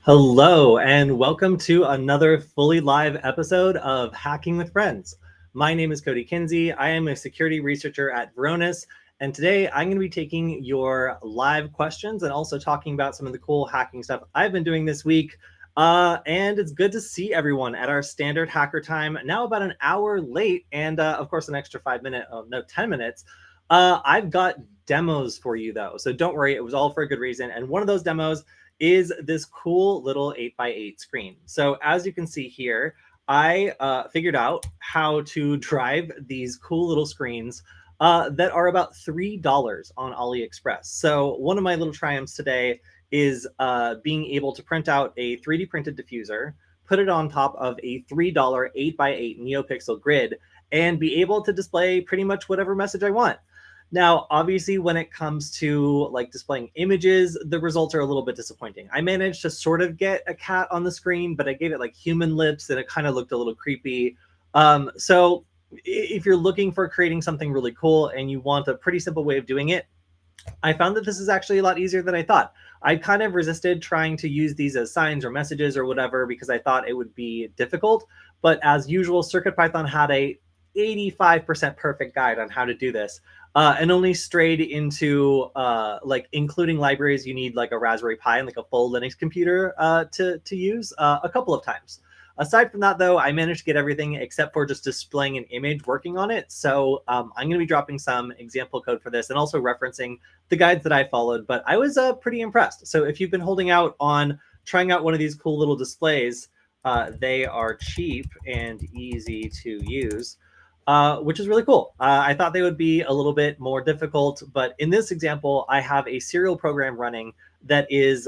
Hello, and welcome to another fully live episode of Hacking with Friends. My name is Kody Kinzie. I am a security researcher at Varonis, and today I'm going to be taking your live questions and also talking about some of the cool hacking stuff I've been doing this week. And it's good to see everyone at our standard hacker time, now about an hour late, and of course, an extra 10 minutes. I've got demos for you, though, so don't worry, it was all for a good reason. And one of those demos is this cool little 8x8 screen. So as you can see here, I figured out how to drive these cool little screens that are about $3 on AliExpress. So one of my little triumphs today is being able to print out a 3D printed diffuser, put it on top of a $3 8x8 NeoPixel grid, and be able to display pretty much whatever message I want. Now, obviously, when it comes to like displaying images, the results are a little bit disappointing. I managed to sort of get a cat on the screen, but I gave it like human lips and it kind of looked a little creepy. So if you're looking for creating something really cool and you want a pretty simple way of doing it, I found that this is actually a lot easier than I thought. I kind of resisted trying to use these as signs or messages or whatever because I thought it would be difficult. But as usual, CircuitPython had a 85% perfect guide on how to do this. And only strayed into like including libraries you need like a Raspberry Pi and like a full Linux computer to use a couple of times. Aside from that, though, I managed to get everything except for just displaying an image working on it. So I'm going to be dropping some example code for this and also referencing the guides that I followed. But I was pretty impressed. So if you've been holding out on trying out one of these cool little displays, they are cheap and easy to use. Which is really cool. I thought they would be a little bit more difficult, but in this example, I have a serial program running that is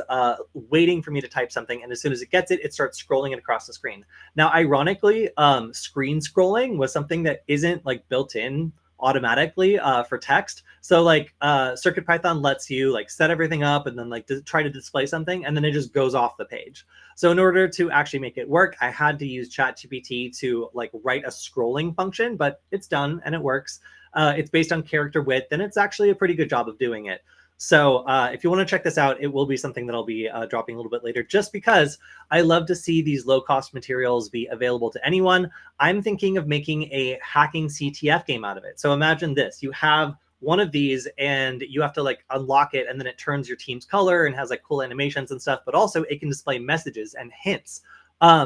waiting for me to type something, and as soon as it gets it, it starts scrolling it across the screen. Now, ironically, screen scrolling was something that isn't like built in automatically for text. So like CircuitPython lets you like set everything up and then like try to display something, and then it just goes off the page. So in order to actually make it work, I had to use ChatGPT to like write a scrolling function, but it's done and it works. It's based on character width, and it's actually a pretty good job of doing it. So if you want to check this out, it will be something that I'll be dropping a little bit later, just because I love to see these low-cost materials be available to anyone. I'm thinking of making a hacking CTF game out of it. So imagine this. You have one of these and you have to like unlock it, and then it turns your team's color and has like cool animations and stuff, but also it can display messages and hints.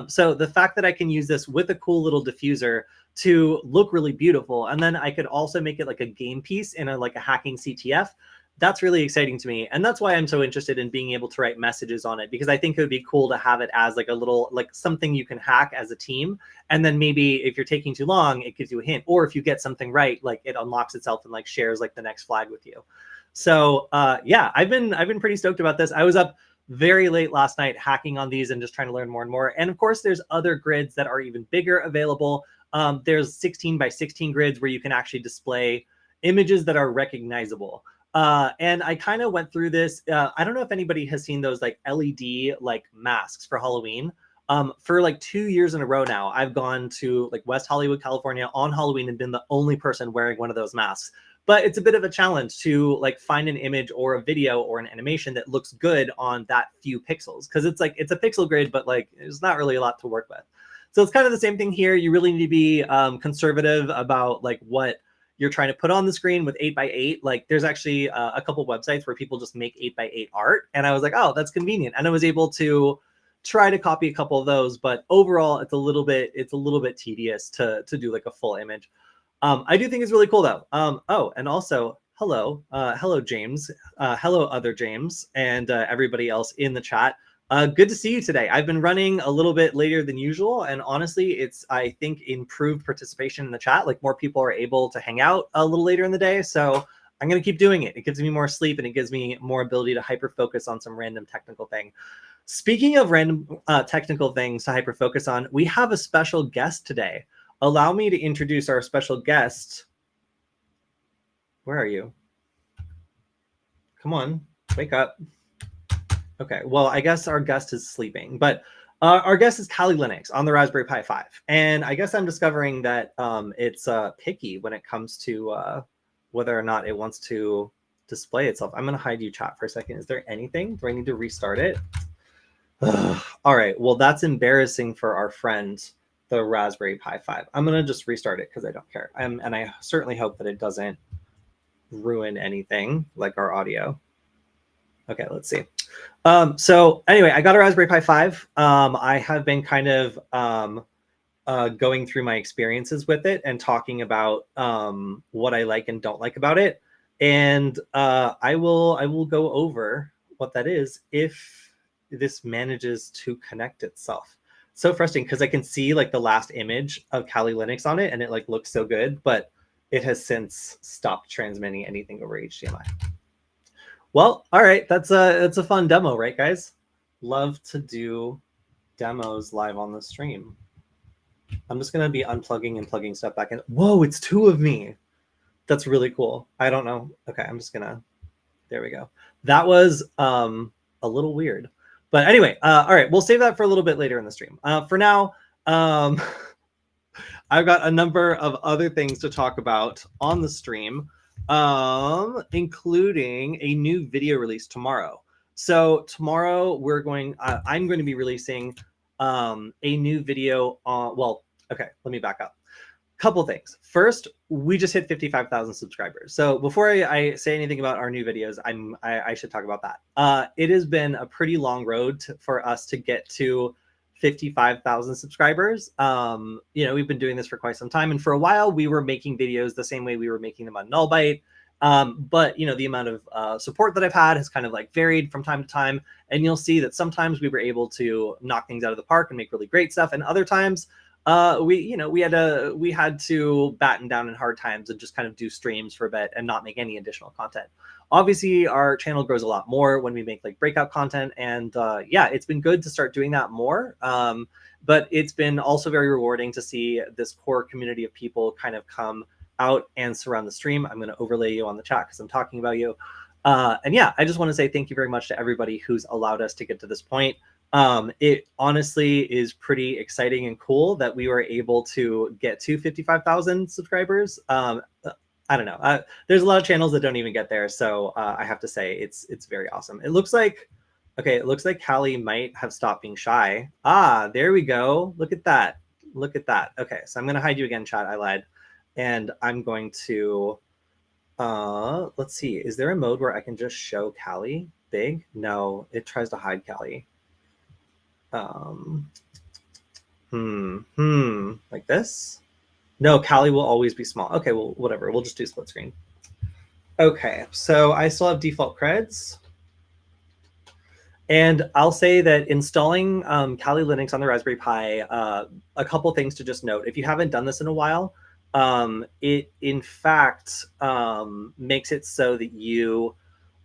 So the fact that I can use this with a cool little diffuser to look really beautiful, and then I could also make it like a game piece in a like a hacking CTF, that's really exciting to me. And that's why I'm so interested in being able to write messages on it, because I think it would be cool to have it as like a little, like something you can hack as a team. And then maybe if you're taking too long, it gives you a hint, or if you get something right, like it unlocks itself and like shares like the next flag with you. So yeah, I've been pretty stoked about this. I was up very late last night hacking on these and just trying to learn more and more. And of course, there's other grids that are even bigger available. There's 16 by 16 grids where you can actually display images that are recognizable. And I kind of went through this. I don't know if anybody has seen those like LED like masks for Halloween. For like 2 years in a row now, I've gone to like West Hollywood, California on Halloween and been the only person wearing one of those masks. But it's a bit of a challenge to like find an image or a video or an animation that looks good on that few pixels, because it's like it's a pixel grid, but like there's not really a lot to work with. So it's kind of the same thing here. You really need to be conservative about like what you're trying to put on the screen with 8x8. Like there's actually a couple websites where people just make 8x8 art. And I was like, oh, that's convenient. And I was able to try to copy a couple of those, but overall it's a little bit tedious to do like a full image. I do think it's really cool though. Oh, and also hello, James. Hello, other James, and everybody else in the chat. Good to see you today. I've been running a little bit later than usual, and honestly, it's, I think, improved participation in the chat. Like more people are able to hang out a little later in the day, so I'm going to keep doing it. It gives me more sleep, and it gives me more ability to hyper-focus on some random technical thing. Speaking of random technical things to hyper-focus on, we have a special guest today. Allow me to introduce our special guest. Where are you? Come on, wake up. Okay, well, I guess our guest is sleeping, but our guest is Kali Linux on the Raspberry Pi 5. And I guess I'm discovering that it's picky when it comes to whether or not it wants to display itself. I'm going to hide you, chat, for a second. Is there anything? Do I need to restart it? All right, well, that's embarrassing for our friend, the Raspberry Pi 5. I'm gonna just restart it because I don't care. And I certainly hope that it doesn't ruin anything like our audio. Okay, let's see. So anyway, I got a Raspberry Pi 5. I have been kind of going through my experiences with it and talking about what I like and don't like about it. And I will go over what that is if this manages to connect itself. So frustrating because I can see like the last image of Kali Linux on it and it like looks so good, but it has since stopped transmitting anything over HDMI. Well, all right, that's a fun demo, right, guys? Love to do demos live on the stream. I'm just gonna be unplugging and plugging stuff back in. Whoa, it's two of me. That's really cool. I don't know. Okay, I'm just gonna. There we go. That was a little weird, but anyway. All right, we'll save that for a little bit later in the stream. For now, I've got a number of other things to talk about on the stream, including a new video release tomorrow. So tomorrow we're going. I'm going to be releasing a new video on. Well, okay, let me back up. Couple things. First, we just hit 55,000 subscribers. So before I say anything about our new videos, I should talk about that. It has been a pretty long road for us to get to 55,000 subscribers. We've been doing this for quite some time, and for a while we were making videos the same way we were making them on Nullbyte. But the amount of support that I've had has kind of like varied from time to time, and you'll see that sometimes we were able to knock things out of the park and make really great stuff, and other times we had to batten down in hard times and just kind of do streams for a bit and not make any additional content. Obviously, our channel grows a lot more when we make like breakout content, and yeah, it's been good to start doing that more. But it's been also very rewarding to see this core community of people kind of come out and surround the stream. I'm going to overlay you on the chat because I'm talking about you. And yeah, I just want to say thank you very much to everybody who's allowed us to get to this point. It honestly is pretty exciting and cool that we were able to get to 55,000 subscribers. I don't know. There's a lot of channels that don't even get there. So I have to say it's very awesome. It looks like Kali might have stopped being shy. Ah, there we go. Look at that. Look at that. Okay, so I'm going to hide you again, chat. I lied. And I'm going to, let's see. Is there a mode where I can just show Kali big? No, it tries to hide Kali. Like this? No, Kali will always be small. Okay, well, whatever. We'll just do split screen. Okay, so I still have default creds. And I'll say that installing Kali Linux on the Raspberry Pi, a couple things to just note. If you haven't done this in a while, it in fact makes it so that you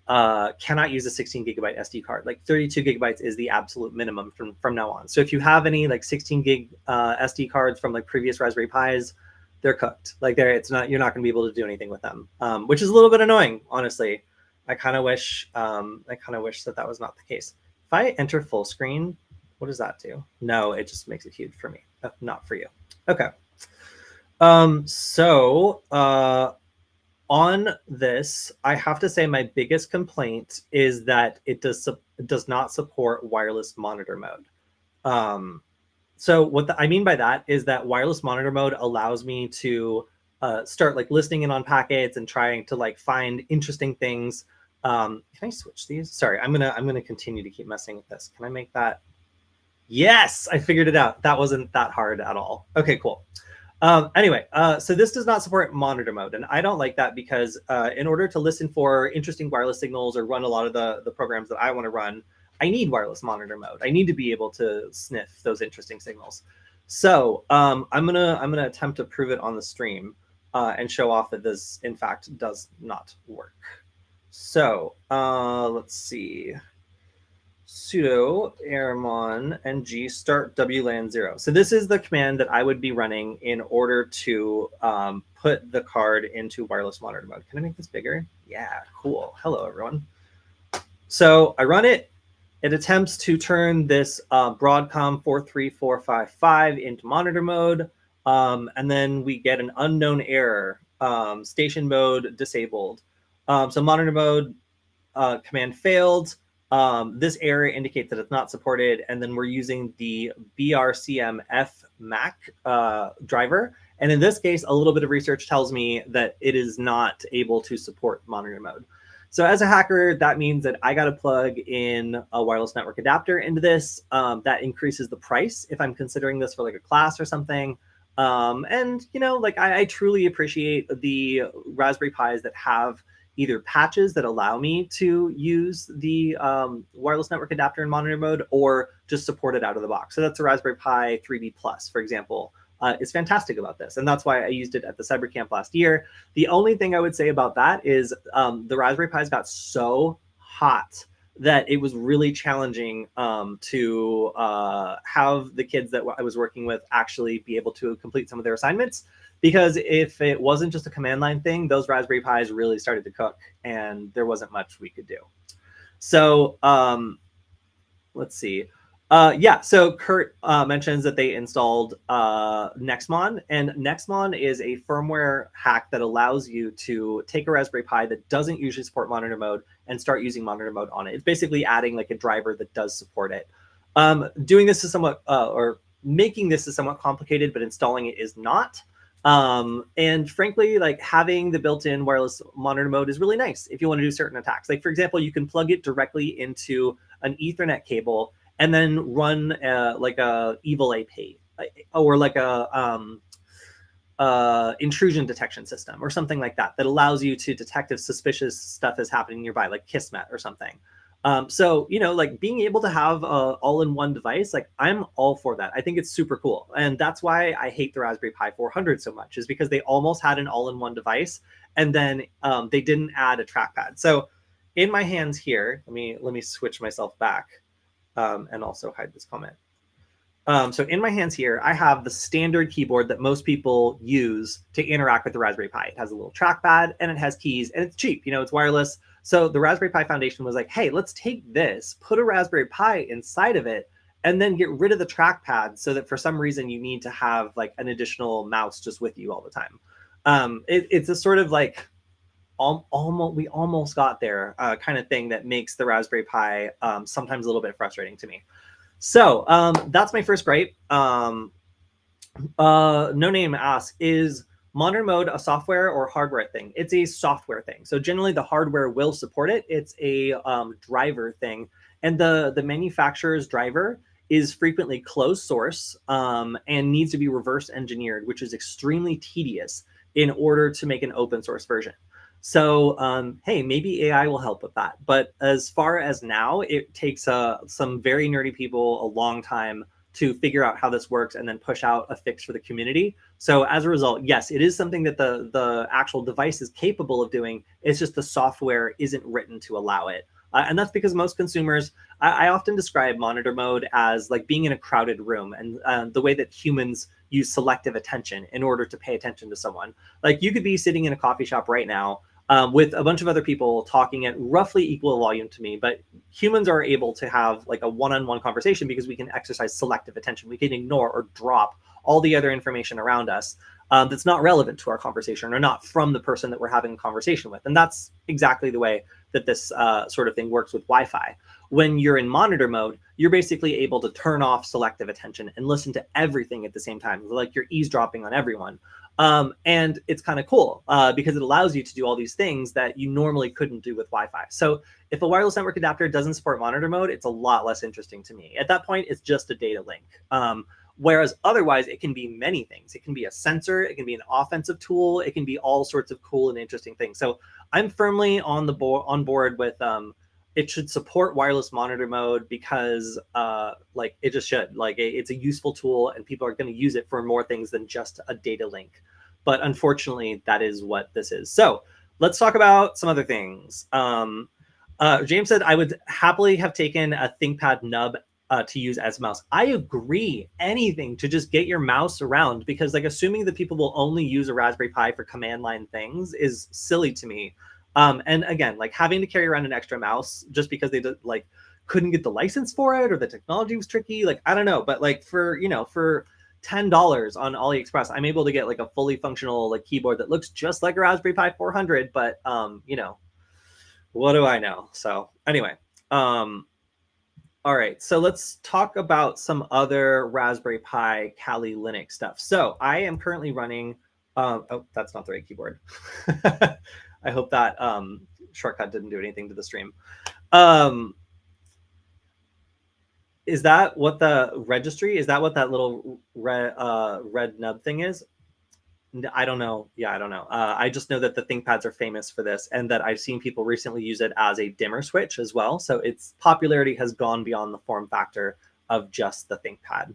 cannot use a 16 gigabyte SD card. Like 32 gigabytes is the absolute minimum from now on. So if you have any like 16 gig SD cards from like previous Raspberry Pis, they're cooked. Like you're not going to be able to do anything with them, which is a little bit annoying, honestly. I kind of wish that was not the case. If I enter full screen, what does that do? No, it just makes it huge for me, not for you. Okay. On this, I have to say my biggest complaint is that it does not support wireless monitor mode. So what I mean by that is that wireless monitor mode allows me to start like listening in on packets and trying to like find interesting things. Can I switch these? Sorry, I'm gonna continue to keep messing with this. Can I make that? Yes, I figured it out. That wasn't that hard at all. Okay, cool. Anyway, so this does not support monitor mode, and I don't like that because in order to listen for interesting wireless signals or run a lot of the programs that I want to run, I need wireless monitor mode. I need to be able to sniff those interesting signals. So I'm gonna attempt to prove it on the stream and show off that this in fact does not work. So let's see. Sudo airmon ng start wlan 0. So this is the command that I would be running in order to put the card into wireless monitor mode. Can I make this bigger? Yeah, cool. Hello, everyone. So I run it. It attempts to turn this Broadcom 43455 into monitor mode. And then we get an unknown error, station mode disabled. So monitor mode command failed. This error indicates that it's not supported, and then we're using the BRCMF Mac driver. And in this case, a little bit of research tells me that it is not able to support monitor mode. So as a hacker, that means that I got to plug in a wireless network adapter into this. That increases the price if I'm considering this for like a class or something. And, you know, like I truly appreciate the Raspberry Pis that have either patches that allow me to use the wireless network adapter in monitor mode, or just support it out of the box. So that's a Raspberry Pi 3B Plus, for example, is fantastic about this. And that's why I used it at the Cyber Camp last year. The only thing I would say about that is the Raspberry Pis got so hot that it was really challenging to have the kids that I was working with actually be able to complete some of their assignments. Because if it wasn't just a command line thing, those Raspberry Pis really started to cook, and there wasn't much we could do. So let's see. Yeah, so Kurt mentions that they installed Nexmon, and Nexmon is a firmware hack that allows you to take a Raspberry Pi that doesn't usually support monitor mode and start using monitor mode on it. It's basically adding like a driver that does support it. Doing this is somewhat, or making this is somewhat complicated, but installing it is not. And frankly, like having the built-in wireless monitor mode is really nice if you want to do certain attacks. Like for example, you can plug it directly into an Ethernet cable and then run like a evil AP or like a intrusion detection system or something like that allows you to detect if suspicious stuff is happening nearby, like Kismet or something. So, you know, like being able to have a all-in-one device, like I'm all for that. I think it's super cool. And that's why I hate the Raspberry Pi 400 so much, is because they almost had an all-in-one device and then they didn't add a trackpad. So in my hands here, let me switch myself back and also hide this comment. So in my hands here, I have the standard keyboard that most people use to interact with the Raspberry Pi. It has a little trackpad and it has keys and it's cheap, you know, it's wireless. So the Raspberry Pi Foundation was like, hey, let's take this, put a Raspberry Pi inside of it, and then get rid of the trackpad so that for some reason you need to have like an additional mouse just with you all the time. It's a sort of like we almost got there kind of thing that makes the Raspberry Pi sometimes a little bit frustrating to me. So that's my first gripe. No Name asks, is monitor mode a software or hardware thing? It's a software thing. So generally the hardware will support it. It's a driver thing. And the manufacturer's driver is frequently closed source and needs to be reverse engineered, which is extremely tedious in order to make an open source version. So, hey, maybe AI will help with that. But as far as now, it takes some very nerdy people a long time to figure out how this works and then push out a fix for the community. So as a result, yes, it is something that the actual device is capable of doing. It's just the software isn't written to allow it. And that's because most consumers, I often describe monitor mode as like being in a crowded room, and the way that humans use selective attention in order to pay attention to someone. Like you could be sitting in a coffee shop right now with a bunch of other people talking at roughly equal volume to me, but humans are able to have like a one-on-one conversation because we can exercise selective attention. We can ignore or drop all the other information around us that's not relevant to our conversation or not from the person that we're having a conversation with. And that's exactly the way that this sort of thing works with Wi-Fi. When you're in monitor mode, you're basically able to turn off selective attention and listen to everything at the same time, like you're eavesdropping on everyone. And it's kind of cool because it allows you to do all these things that you normally couldn't do with Wi-Fi. So if a wireless network adapter doesn't support monitor mode, it's a lot less interesting to me. At that point, it's just a data link. Whereas otherwise, it can be many things. It can be a sensor, it can be an offensive tool, it can be all sorts of cool and interesting things. So I'm firmly on board with it should support wireless monitor mode because like it just should. Like it's a useful tool and people are going to use it for more things than just a data link. But unfortunately, that is what this is. So let's talk about some other things. James said, I would happily have taken a ThinkPad nub to use as a mouse. I agree. Anything to just get your mouse around, because like assuming that people will only use a Raspberry Pi for command line things is silly to me. And again, like having to carry around an extra mouse just because they like couldn't get the license for it or the technology was tricky. Like, I don't know, but like for, you know, for $10 on AliExpress, I'm able to get like a fully functional like keyboard that looks just like a Raspberry Pi 400, but you know, what do I know? So anyway, All right, so let's talk about some other Raspberry Pi Kali Linux stuff. So I am currently running, oh, that's not the right keyboard. I hope that shortcut didn't do anything to the stream. Is that what the registry, is that what that little red nub thing is? I don't know. Yeah, I don't know. I just know that the ThinkPads are famous for this, and that I've seen people recently use it as a dimmer switch as well. So its popularity has gone beyond the form factor of just the ThinkPad.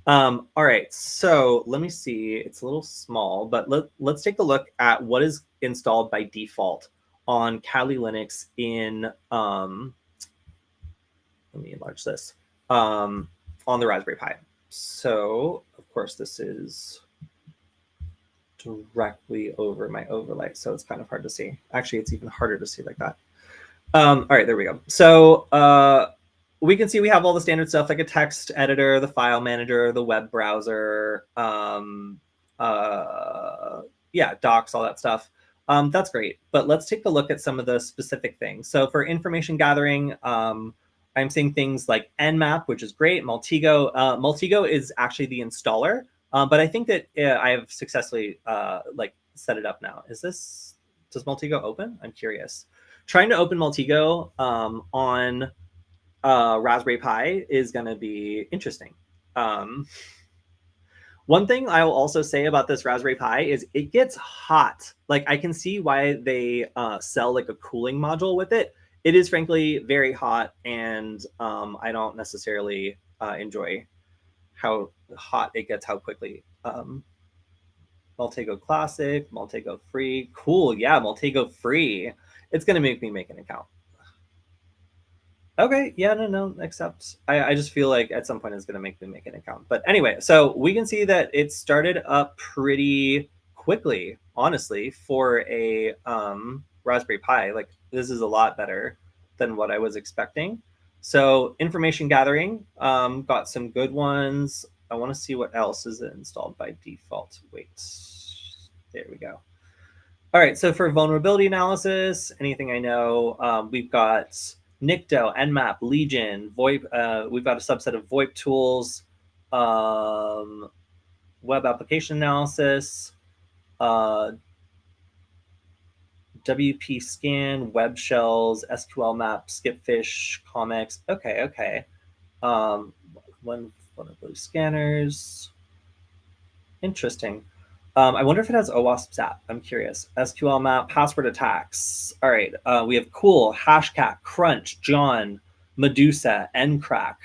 All right, so let me see. It's a little small, but let's take a look at what is installed by default on Kali Linux in, let me enlarge this, on the Raspberry Pi. So, of course, this is directly over my overlay, so it's kind of hard to see. Actually, it's even harder to see like that. All right, there we go. So we can see we have all the standard stuff like a text editor, the file manager, the web browser, yeah, docs, all that stuff. That's great. But let's take a look at some of the specific things. So for information gathering, I'm seeing things like Nmap, which is great. Maltego. Maltego is actually the installer. But I think that I have successfully like set it up now. Does Maltego open? I'm curious. Trying to open Maltego on Raspberry Pi is going to be interesting. One thing I will also say about this Raspberry Pi is it gets hot. Like I can see why they sell like a cooling module with it. It is frankly very hot, and I don't necessarily enjoy how hot it gets, how quickly. Maltego Classic, Maltego Free. Cool, yeah, Maltego Free. It's going to make me make an account. Okay, yeah, no, except I just feel like at some point it's going to make me make an account. But anyway, so we can see that it started up pretty quickly, honestly, for a Raspberry Pi. Like, this is a lot better than what I was expecting. So information gathering, got some good ones. I want to see what else is installed by default. Wait, there we go. All right, so for vulnerability analysis, anything I know, we've got Nikto, Nmap, Legion, VoIP. We've got a subset of VoIP tools, web application analysis, WP scan, web shells, SQL map, skipfish, comics. Okay. One vulnerability scanners. Interesting. I wonder if it has OWASP SAP. I'm curious. SQL map, password attacks. All right. We have Cool, Hashcat, Crunch, John, Medusa, Ncrack,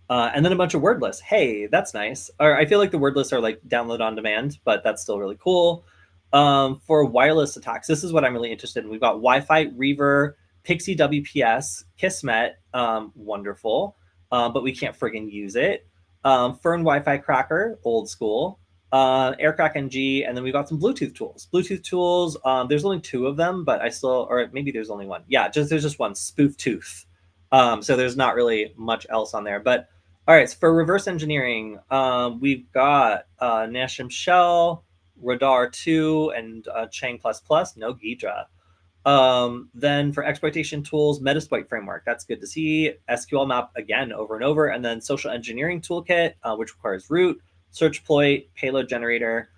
and then a bunch of word lists. Hey, that's nice. Or I feel like the word lists are like download on demand, but that's still really cool. For wireless attacks, this is what I'm really interested in. We've got Wi-Fi, Reaver, Pixie WPS, Kismet, wonderful, but we can't friggin' use it. Fern Wi-Fi Cracker, old school. Aircrack NG, and then we've got some Bluetooth tools. There's only 2 of them, but or maybe there's only one. Yeah, there's just one, Spoof Tooth. So there's not really much else on there. But all right, so for reverse engineering, we've got Nashim Shell, Radar 2, and Chang++, no Ghidra. Then for exploitation tools, Metasploit framework, that's good to see. SQL map again over and over, and then social engineering toolkit, which requires root, searchploit, payload generator.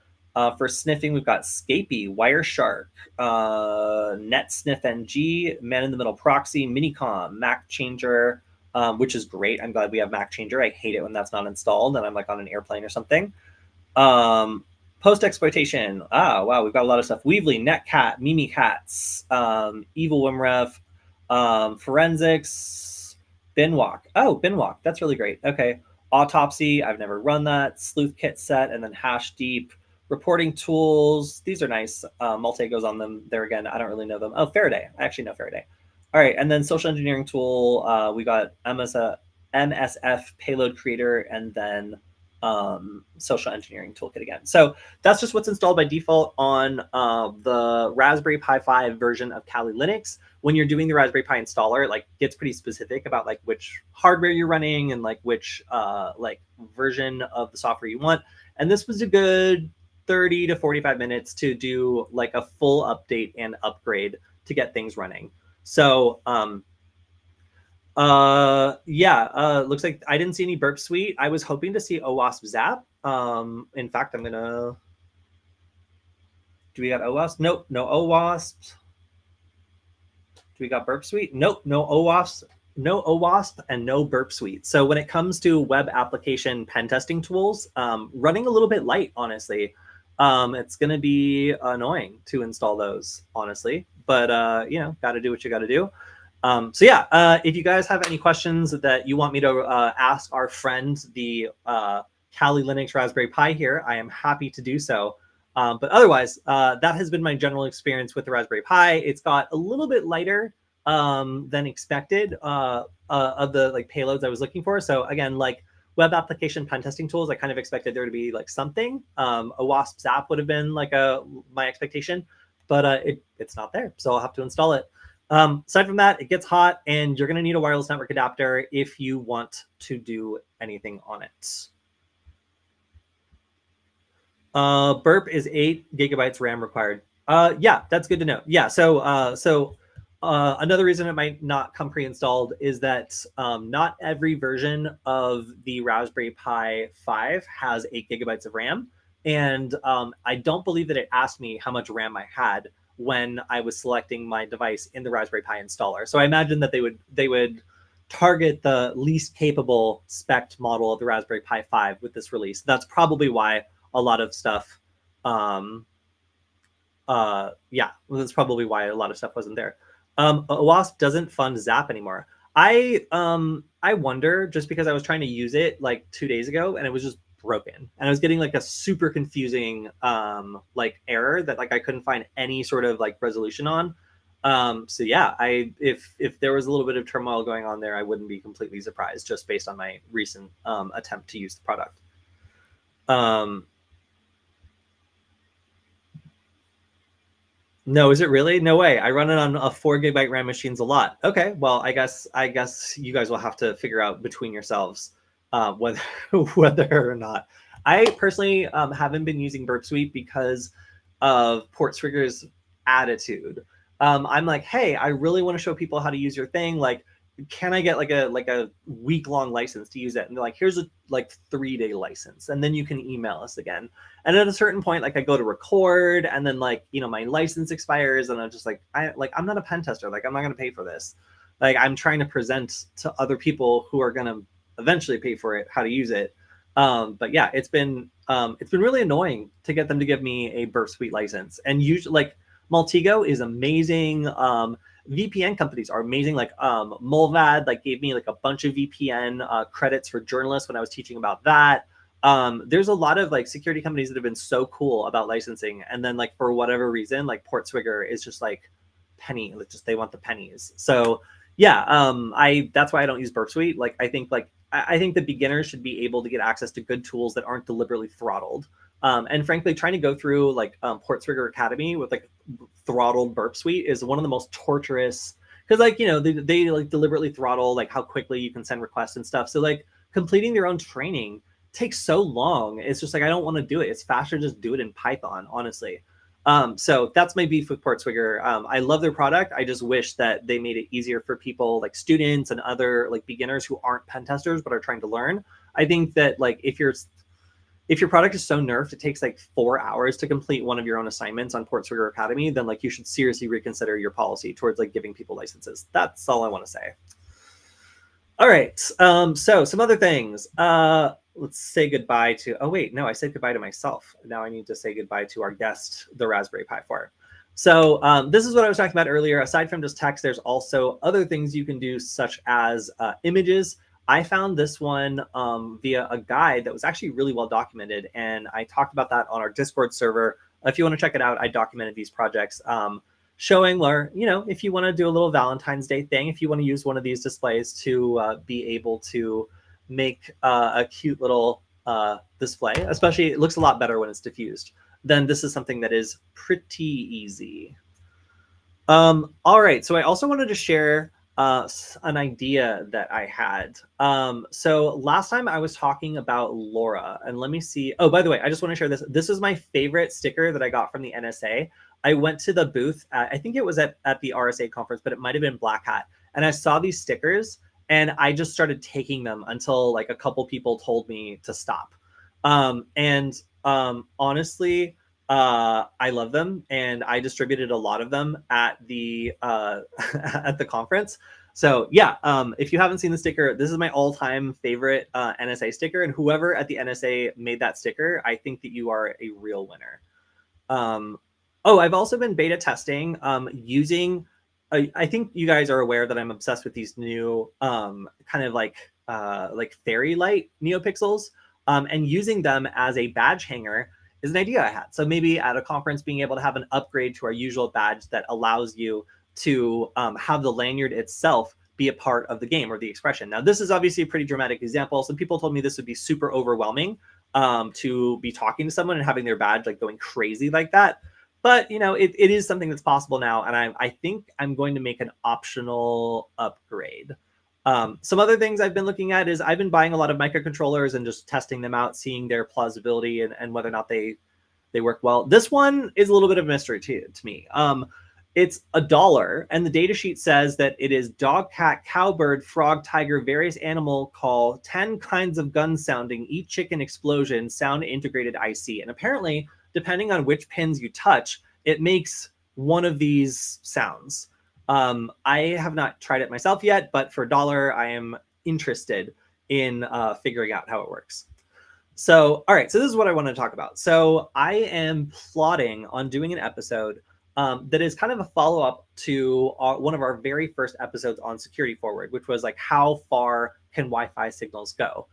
For sniffing, we've got Scapy, Wireshark, NetSniffNG, man-in-the-middle proxy, Minicom, Mac Changer, which is great. I'm glad we have Mac Changer. I hate it when that's not installed and I'm like on an airplane or something. Post-exploitation. Wow, we've got a lot of stuff. Weebly, Netcat, Mimikatz, Evil Wimref, Forensics, Binwalk. Oh, Binwalk. That's really great. Okay. Autopsy. I've never run that. Sleuth Kit set, and then Hash Deep. Reporting tools. These are nice. Maltego's on them. There again, I don't really know them. Oh, Faraday. I actually know Faraday. All right. And then social engineering tool. We got MSF payload creator, and then social engineering toolkit again. So that's just what's installed by default on the Raspberry Pi 5 version of Kali Linux. When you're doing the Raspberry Pi installer, it like gets pretty specific about like which hardware you're running and like which like version of the software you want. And this was a good 30 to 45 minutes to do like a full update and upgrade to get things running. So Looks like I didn't see any Burp Suite. I was hoping to see OWASP Zap. In fact, do we got OWASP? Nope, no OWASP. Do we got Burp Suite? Nope, no OWASP, and no Burp Suite. So when it comes to web application pen testing tools, running a little bit light, honestly. It's going to be annoying to install those, honestly. But, got to do what you got to do. If you guys have any questions that you want me to ask our friend, the Kali Linux Raspberry Pi here, I am happy to do so. But otherwise, that has been my general experience with the Raspberry Pi. It's got a little bit lighter than expected of the like payloads I was looking for. So again, like web application pen testing tools, I kind of expected there to be like something. A WASP Zap would have been like my expectation, but it's not there. So I'll have to install it. Aside from that, it gets hot and you're going to need a wireless network adapter if you want to do anything on it. Burp is 8 GB RAM required. Yeah, that's good to know. Yeah, so another reason it might not come pre-installed is that not every version of the Raspberry Pi 5 has 8 GB of RAM. And I don't believe that it asked me how much RAM I had when I was selecting my device in the Raspberry Pi installer. So I imagine that they would target the least capable spec model of the Raspberry Pi 5 with this release. That's probably why a lot of stuff, that's probably why a lot of stuff wasn't there. OWASP doesn't fund Zap anymore. I wonder, just because I was trying to use it like 2 days ago and it was just broken, and I was getting like a super confusing like error that like I couldn't find any sort of like resolution on. So yeah, if there was a little bit of turmoil going on there, I wouldn't be completely surprised just based on my recent attempt to use the product. No, is it really? No way. I run it on a 4 GB RAM machines a lot. Okay, well, I guess you guys will have to figure out between yourselves whether whether or not. I personally haven't been using Burp Suite because of Portstrigger's attitude. I'm like, hey, I really want to show people how to use your thing. Like, can I get like a week-long license to use it? And they're like, here's a like 3-day license, and then you can email us again. And at a certain point, like I go to record, and then like my license expires, and I'm just like, I'm not a pen tester. Like I'm not gonna pay for this. Like I'm trying to present to other people who are gonna eventually pay for it how to use it. But yeah, it's been really annoying to get them to give me a Burp Suite license. And usually, like Maltego is amazing. VPN companies are amazing. Like Mulvad like gave me like a bunch of VPN credits for journalists when I was teaching about that. There's a lot of like security companies that have been so cool about licensing, and then like for whatever reason, like Portswigger is just like penny, like just they want the pennies. So yeah, that's why I don't use Burp Suite. Like I think the beginners should be able to get access to good tools that aren't deliberately throttled. And frankly, trying to go through like Portswigger Academy with like throttled Burp Suite is one of the most torturous, because like they like deliberately throttle like how quickly you can send requests and stuff. So like completing their own training takes so long. It's just like I don't want to do it. It's faster to just do it in Python, honestly. So that's my beef with Portswigger. I love their product. I just wish that they made it easier for people like students and other like beginners who aren't pen testers but are trying to learn. I think that like if your product is so nerfed, it takes like 4 hours to complete one of your own assignments on Portswigger Academy, then like you should seriously reconsider your policy towards like giving people licenses. That's all I want to say. All right. So some other things. Let's say goodbye to, oh wait, no, I said goodbye to myself. Now I need to say goodbye to our guest, the Raspberry Pi 4. So this is what I was talking about earlier. Aside from just text, there's also other things you can do, such as images. I found this one via a guide that was actually really well documented, and I talked about that on our Discord server. If you want to check it out, I documented these projects showing where, if you want to do a little Valentine's Day thing, if you want to use one of these displays to be able to make a cute little display, especially it looks a lot better when it's diffused, then this is something that is pretty easy. All right, so I also wanted to share an idea that I had. So last time I was talking about LoRa, and let me see. Oh, by the way, I just want to share this. This is my favorite sticker that I got from the NSA. I went to the booth, I think it was at the RSA conference, but it might have been Black Hat. And I saw these stickers, and I just started taking them until like a couple people told me to stop. Honestly, I love them, and I distributed a lot of them at the at the conference. So yeah, if you haven't seen the sticker, this is my all-time favorite NSA sticker, and whoever at the NSA made that sticker, I think that you are a real winner. Oh, I've also been beta testing using. I think you guys are aware that I'm obsessed with these new kind of like fairy light neopixels, and using them as a badge hanger is an idea I had. So maybe at a conference, being able to have an upgrade to our usual badge that allows you to have the lanyard itself be a part of the game or the expression. Now, this is obviously a pretty dramatic example. Some people told me this would be super overwhelming to be talking to someone and having their badge like going crazy like that. But you know, it is something that's possible now, and I think I'm going to make an optional upgrade. Some other things I've been looking at is I've been buying a lot of microcontrollers and just testing them out, seeing their plausibility and whether or not they work well. This one is a little bit of a mystery to me. It's $1, and the data sheet says that it is dog, cat, cowbird, frog, tiger, various animal call, 10 kinds of gun sounding, eat chicken explosion, sound integrated IC. And apparently, depending on which pins you touch, it makes one of these sounds. I have not tried it myself yet, but for $1, I am interested in figuring out how it works. So, all right, so this is what I want to talk about. So I am plotting on doing an episode that is kind of a follow-up to one of our very first episodes on Security Forward, which was like, how far can Wi-Fi signals go?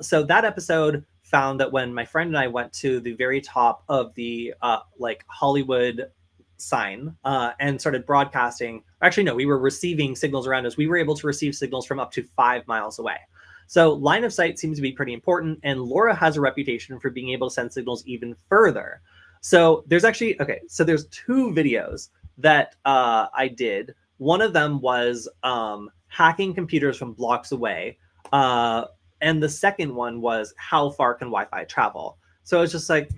So that episode found that when my friend and I went to the very top of the like Hollywood sign and started broadcasting, actually, no, we were receiving signals around us. We were able to receive signals from up to 5 miles away. So line of sight seems to be pretty important, and LoRa has a reputation for being able to send signals even further. So there's actually, okay, so there's 2 videos that I did. One of them was hacking computers from blocks away. And the second one was how far can Wi-Fi travel? So it's just like,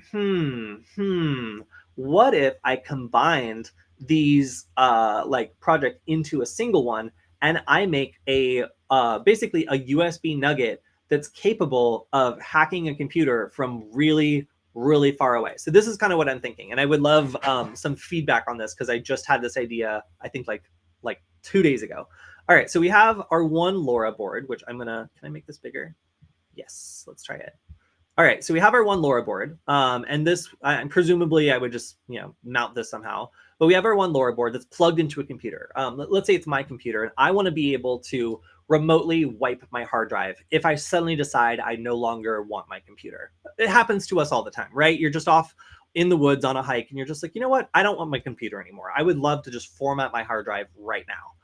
what if I combined these like project into a single one, and I make a basically a USB nugget that's capable of hacking a computer from really far away. So this is kind of what I'm thinking, and I would love some feedback on this because I just had this idea, I think like 2 days ago. All right, so we have our one LoRa board, which can I make this bigger? Yes, let's try it. All right, so we have our one LoRa board, and this, presumably I would just, mount this somehow. But we have our one LoRa board that's plugged into a computer. Let's say it's my computer, and I want to be able to remotely wipe my hard drive if I suddenly decide I no longer want my computer. It happens to us all the time, right? You're just off in the woods on a hike, and you're just like, you know what? I don't want my computer anymore. I would love to just format my hard drive right now.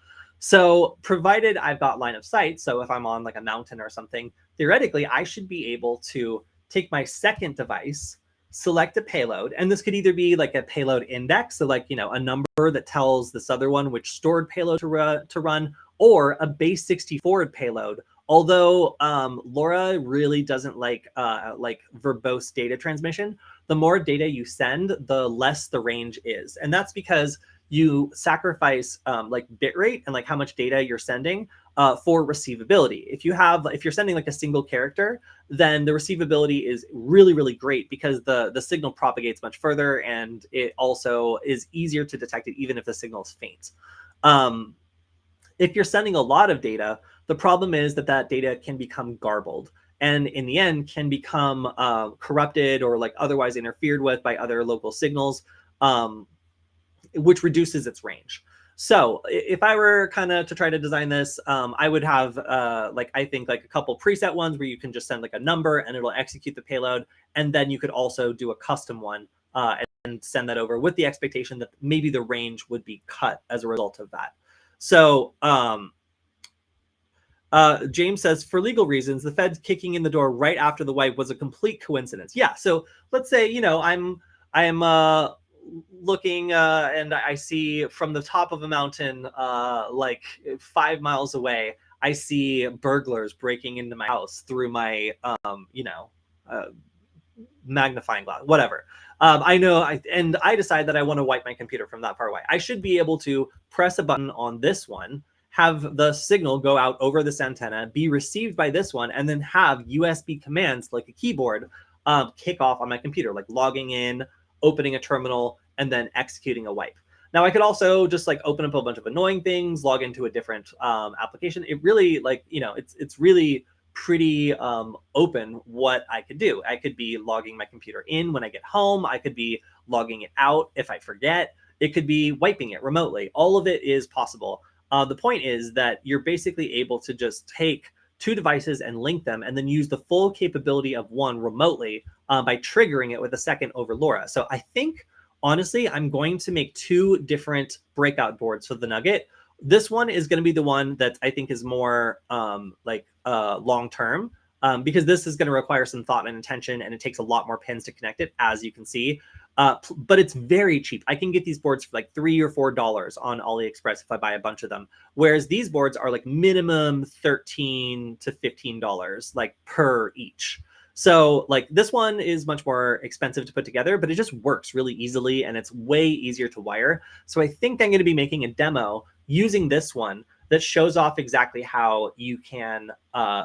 So provided I've got line of sight, so if I'm on like a mountain or something, theoretically, I should be able to take my second device, select a payload, and this could either be like a payload index, so like, a number that tells this other one which stored payload to run, or a base 64 payload. Although LoRa really doesn't like verbose data transmission. The more data you send, the less the range is, and that's because you sacrifice like bit rate and like how much data you're sending for receivability. If you're sending like a single character, then the receivability is really great because the signal propagates much further, and it also is easier to detect it even if the signal is faint. If you're sending a lot of data, the problem is that data can become garbled, and in the end can become corrupted or like otherwise interfered with by other local signals, which reduces its range. So if I were kind of to try to design this, I would have I think like a couple preset ones where you can just send like a number and it'll execute the payload. And then you could also do a custom one and send that over with the expectation that maybe the range would be cut as a result of that. So James says, for legal reasons, the Fed kicking in the door right after the wipe was a complete coincidence. Yeah. So let's say, I'm looking and I see from the top of a mountain, like 5 miles away, I see burglars breaking into my house through my, magnifying glass, whatever. I know, and I decide that I want to wipe my computer from that far away. I should be able to press a button on this one, have the signal go out over this antenna, be received by this one, and then have USB commands like a keyboard kick off on my computer, like logging in, opening a terminal, and then executing a wipe. Now I could also just like open up a bunch of annoying things, log into a different application. It really like, it's really pretty open what I could do. I could be logging my computer in when I get home. I could be logging it out if I forget. It could be wiping it remotely. All of it is possible. The point is that you're basically able to just take two devices and link them and then use the full capability of one remotely by triggering it with a second over LoRa. So I think, honestly, I'm going to make two different breakout boards for the Nugget. This one is going to be the one that I think is more long-term because this is going to require some thought and attention, and it takes a lot more pins to connect it, as you can see. But it's very cheap. I can get these boards for like $3 or $4 on AliExpress if I buy a bunch of them. Whereas these boards are like minimum $13 to $15 like per each. So like this one is much more expensive to put together, but it just works really easily and it's way easier to wire. So I think I'm going to be making a demo using this one that shows off exactly how you can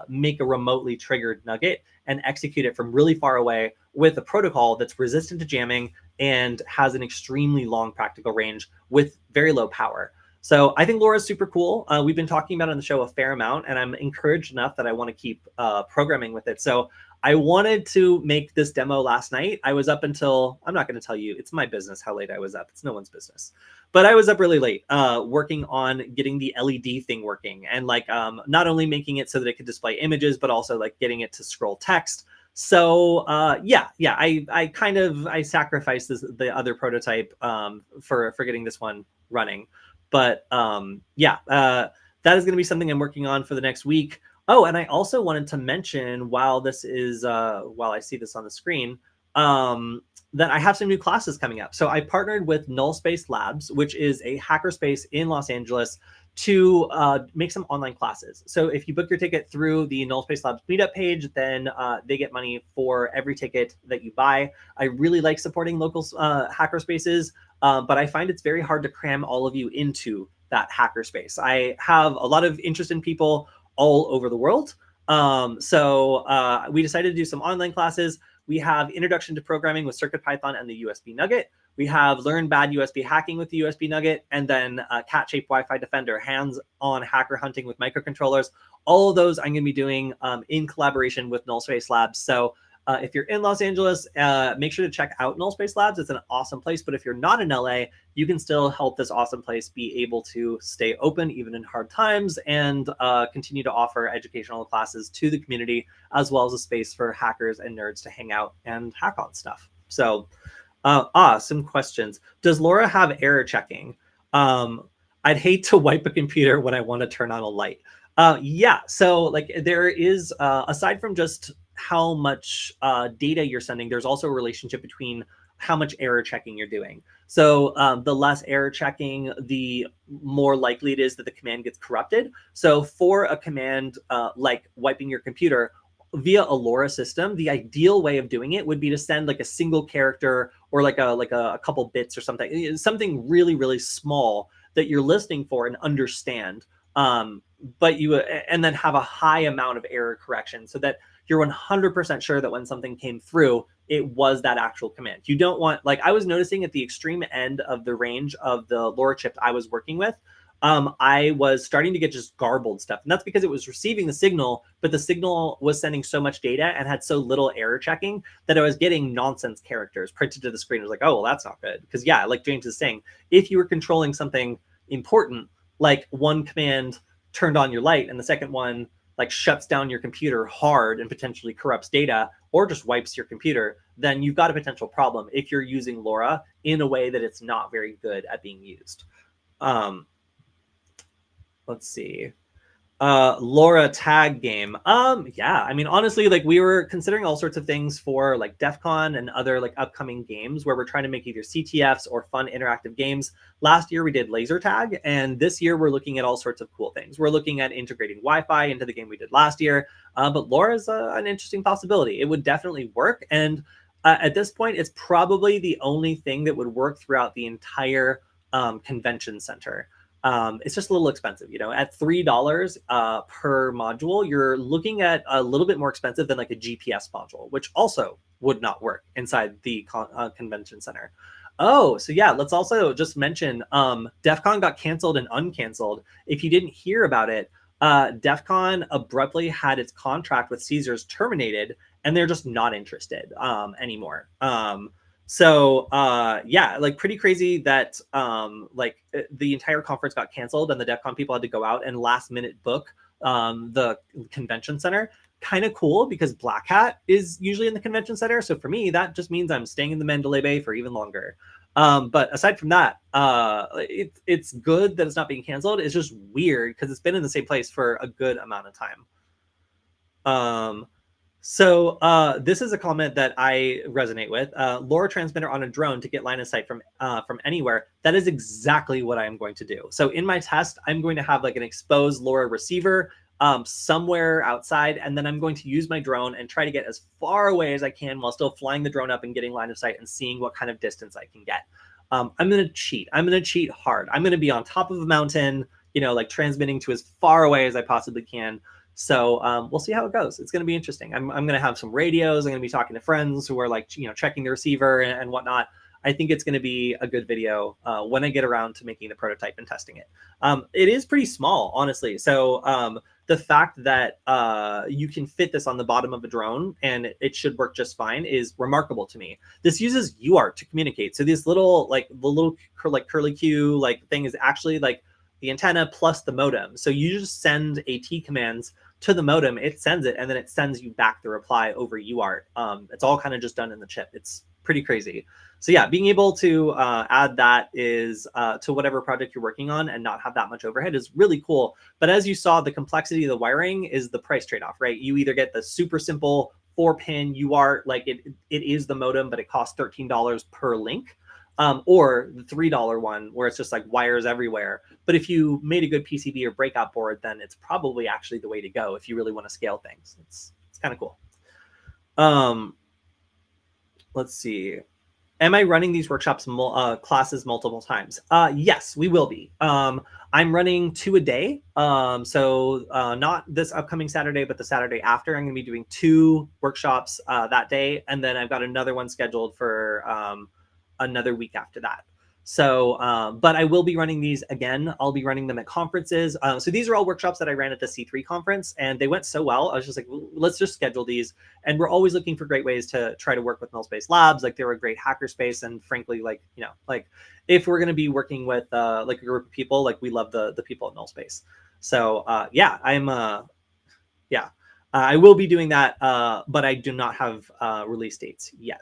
make a remotely triggered Nugget and execute it from really far away with a protocol that's resistant to jamming and has an extremely long practical range with very low power. So I think LoRa is super cool. We've been talking about it on the show a fair amount, and I'm encouraged enough that I want to keep programming with it. So I wanted to make this demo last night. I was up until, I'm not going to tell you, it's my business how late I was up. It's no one's business. But I was up really late working on getting the LED thing working and like not only making it so that it could display images, but also like getting it to scroll text. So I sacrificed the other prototype for getting this one running. But that is going to be something I'm working on for the next week. Oh, and I also wanted to mention while I see this on the screen, that I have some new classes coming up. So I partnered with Nullspace Labs, which is a hackerspace in Los Angeles, to make some online classes. So if you book your ticket through the Nullspace Labs meetup page, then they get money for every ticket that you buy. I really like supporting local hackerspaces, but I find it's very hard to cram all of you into that hackerspace. I have a lot of interest in people all over the world. So we decided to do some online classes. We have Introduction to Programming with CircuitPython and the USB Nugget. We have Learn Bad USB Hacking with the USB Nugget, and then Cat-Shaped Wi-Fi Defender, hands-on hacker hunting with microcontrollers. All of those I'm going to be doing in collaboration with Nullspace Labs. So if you're in Los Angeles, make sure to check out Nullspace Labs. It's an awesome place. But if you're not in LA, you can still help this awesome place be able to stay open even in hard times and continue to offer educational classes to the community, as well as a space for hackers and nerds to hang out and hack on stuff. So some questions. Does LoRa have error checking? I'd hate to wipe a computer when I want to turn on a light. Yeah, so like there is, aside from just how much data you're sending, there's also a relationship between how much error checking you're doing. So the less error checking, the more likely it is that the command gets corrupted. So for a command like wiping your computer via a LoRa system, the ideal way of doing it would be to send like a single character or like a couple bits or something really, really small that you're listening for and understand. But and then have a high amount of error correction so that you're 100% sure that when something came through, it was that actual command. You don't want, like I was noticing at the extreme end of the range of the LoRa chip I was working with, I was starting to get just garbled stuff. And that's because it was receiving the signal, but the signal was sending so much data and had so little error checking that I was getting nonsense characters printed to the screen. I was like, oh, well, that's not good. Because yeah, like James is saying, if you were controlling something important, like one command turned on your light and the second one like shuts down your computer hard and potentially corrupts data or just wipes your computer, then you've got a potential problem if you're using LoRa in a way that it's not very good at being used. Let's see. LoRa tag game. Yeah, I mean, honestly, like we were considering all sorts of things for like DEF CON and other like upcoming games where we're trying to make either CTFs or fun interactive games. Last year we did laser tag, and this year we're looking at all sorts of cool things. We're looking at integrating Wi-Fi into the game we did last year, but LoRa is an interesting possibility. It would definitely work, and at this point, it's probably the only thing that would work throughout the entire convention center. It's just a little expensive, at $3 per module, you're looking at a little bit more expensive than like a GPS module, which also would not work inside the convention center. Oh, so yeah, let's also just mention DEF CON got canceled and uncanceled. If you didn't hear about it, DEF CON abruptly had its contract with Caesars terminated, and they're just not interested anymore. So yeah, like pretty crazy that like the entire conference got canceled and the DEF CON people had to go out and last minute book the convention center. Kind of cool because Black Hat is usually in the convention center. So for me, that just means I'm staying in the Mandalay Bay for even longer. But aside from that, it's good that it's not being canceled. It's just weird because it's been in the same place for a good amount of time. So this is a comment that I resonate with. LoRa transmitter on a drone to get line of sight from anywhere. That is exactly what I am going to do. So in my test, I'm going to have like an exposed LoRa receiver somewhere outside, and then I'm going to use my drone and try to get as far away as I can while still flying the drone up and getting line of sight and seeing what kind of distance I can get. I'm going to cheat. I'm going to cheat hard. I'm going to be on top of a mountain, like transmitting to as far away as I possibly can. So we'll see how it goes. It's going to be interesting. I'm going to have some radios. I'm going to be talking to friends who are like, checking the receiver and whatnot. I think it's going to be a good video when I get around to making the prototype and testing it. It is pretty small, honestly. So the fact that you can fit this on the bottom of a drone and it should work just fine is remarkable to me. This uses UART to communicate. So this little curly Q thing is actually like the antenna plus the modem. So you just send AT commands to the modem, it sends it, and then it sends you back the reply over UART. It's all kind of just done in the chip. It's pretty crazy. So yeah, being able to add that is to whatever project you're working on and not have that much overhead is really cool. But as you saw, the complexity of the wiring is the price trade-off, right? You either get the super simple 4-pin UART, like it is the modem, but it costs $13 per link. Or the $3 one where it's just like wires everywhere. But if you made a good PCB or breakout board, then it's probably actually the way to go if you really want to scale things. It's kind of cool. Let's see. Am I running these workshops classes multiple times? Yes, we will be. I'm running 2 a day. So not this upcoming Saturday, but the Saturday after. I'm going to be doing 2 workshops that day. And then I've got another one scheduled for another week after that. So, but I will be running these again. I'll be running them at conferences. So these are all workshops that I ran at the C3 conference, and they went so well. I was just like, let's just schedule these. And we're always looking for great ways to try to work with null space labs. Like they're a great hackerspace, and frankly, if we're going to be working with like a group of people, like we love the people at null space. So yeah, I will be doing that, but I do not have release dates yet.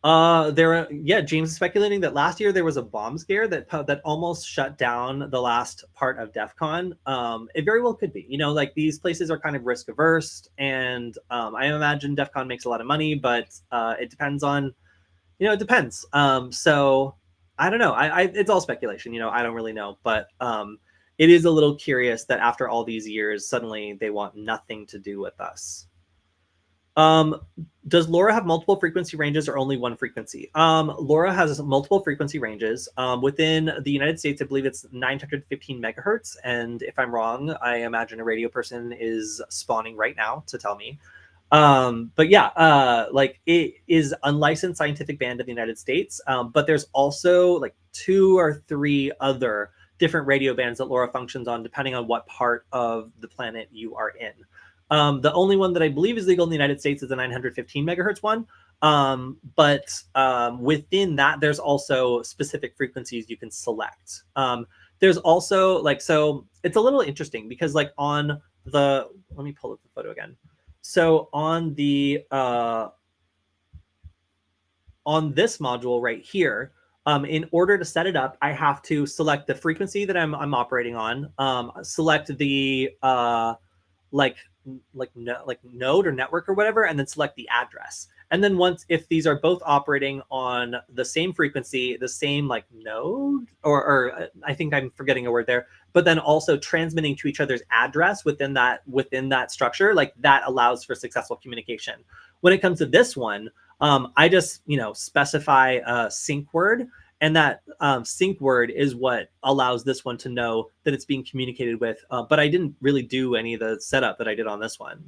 James is speculating that last year there was a bomb scare that almost shut down the last part of DEF CON. It very well could be. Like these places are kind of risk averse, and I imagine DEF CON makes a lot of money, but it depends on, it depends. So I don't know. It's all speculation. I don't really know, but it is a little curious that after all these years, suddenly they want nothing to do with us. Does LoRa have multiple frequency ranges or only one frequency? LoRa has multiple frequency ranges. Within the United States, I believe it's 915 megahertz. And if I'm wrong, I imagine a radio person is spawning right now to tell me. But yeah, like it is unlicensed scientific band in the United States. But there's also like 2 or 3 other different radio bands that LoRa functions on, depending on what part of the planet you are in. The only one that I believe is legal in the United States is the 915 megahertz one. But within that, there's also specific frequencies you can select. There's also so it's a little interesting because on the, let me pull up the photo again. So on the, on this module right here, in order to set it up, I have to select the frequency that I'm operating on, select the, node or network or whatever, and then select the address. And then if these are both operating on the same frequency, the same node, or I think I'm forgetting a word there, but then also transmitting to each other's address within that structure, that allows for successful communication. When it comes to this one, I just specify a sync word, And that sync word is what allows this one to know that it's being communicated with. But I didn't really do any of the setup that I did on this one.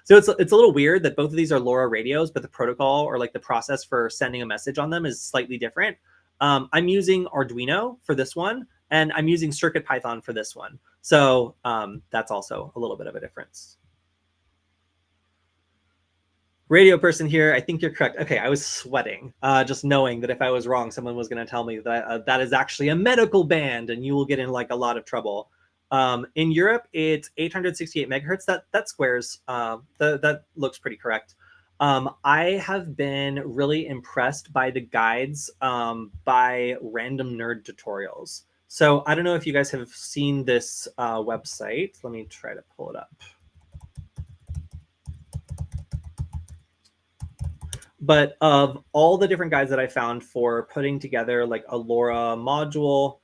So it's a little weird that both of these are LoRa radios, but the protocol or like the process for sending a message on them is slightly different. I'm using Arduino for this one, and I'm using CircuitPython for this one. So that's also a little bit of a difference. Radio person here, I think you're correct. Okay, I was sweating, just knowing that if I was wrong, someone was going to tell me that that is actually a medical band, and you will get in like a lot of trouble. In Europe, it's 868 megahertz. That squares. That looks pretty correct. I have been really impressed by the guides by Random Nerd Tutorials. So I don't know if you guys have seen this website. Let me try to pull it up. But of all the different guides that I found for putting together like a LoRa module,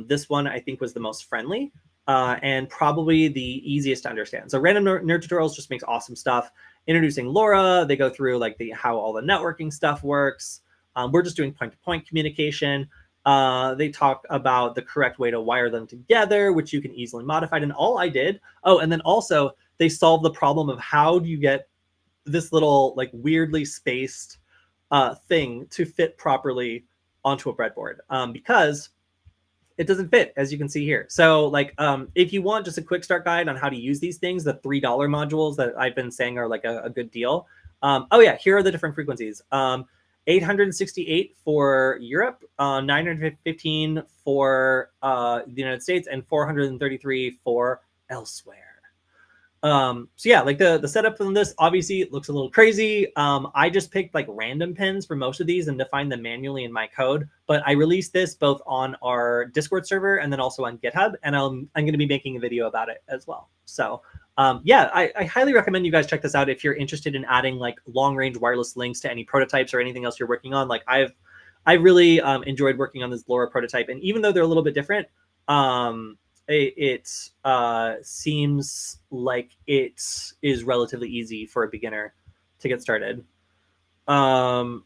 this one I think was the most friendly and probably the easiest to understand. So Random Nerd Tutorials just makes awesome stuff. Introducing LoRa, they go through like how all the networking stuff works. We're just doing point-to-point communication. They talk about the correct way to wire them together, which you can easily modify. And all I did, oh, and then also they solve the problem of how do you get this little like weirdly spaced thing to fit properly onto a breadboard because it doesn't fit, as you can see here. So like if you want just a quick start guide on how to use these things, the $3 modules that I've been saying are like a good deal. Oh yeah, here are the different frequencies. 868 for Europe, 915 for the United States, and 433 for elsewhere. So yeah, like the setup from this obviously looks a little crazy. I just picked like random pins for most of these and defined them manually in my code, but I released this both on our Discord server and then also on GitHub, and I'm going to be making a video about it as well. So yeah, I highly recommend you guys check this out if you're interested in adding like long range wireless links to any prototypes or anything else you're working on. Like I really enjoyed working on this LoRa prototype, and even though they're a little bit different, it seems like it is relatively easy for a beginner to get started. All